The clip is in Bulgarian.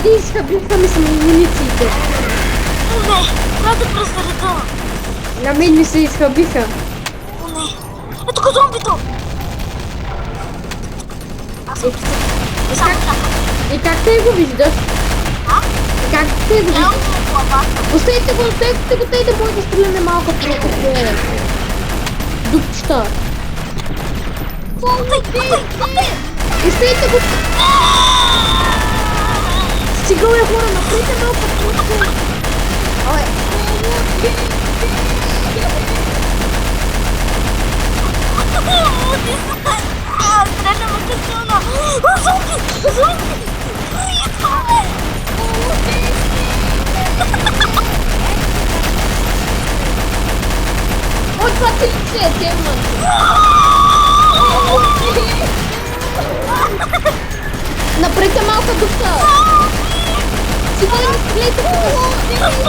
Айде изхъбихме с амунициите. Не, трябва да презаредя. На мен ми се изхъбиха. О, не. Ето го зомбито. Аз съм писал. И само така. И как те го виждаш? А? И как те го Ело виждаш? му главата. Оставете го, тъй да може да стреляме малко просто дупчета. Оставете го. Стигал е хора, направите малко просто. Ой. Стреля ме късона. Зомби! Зомби! Идваме! Ой, това ти лице е тема. Направете малка дупка. Стига да не стреляйте.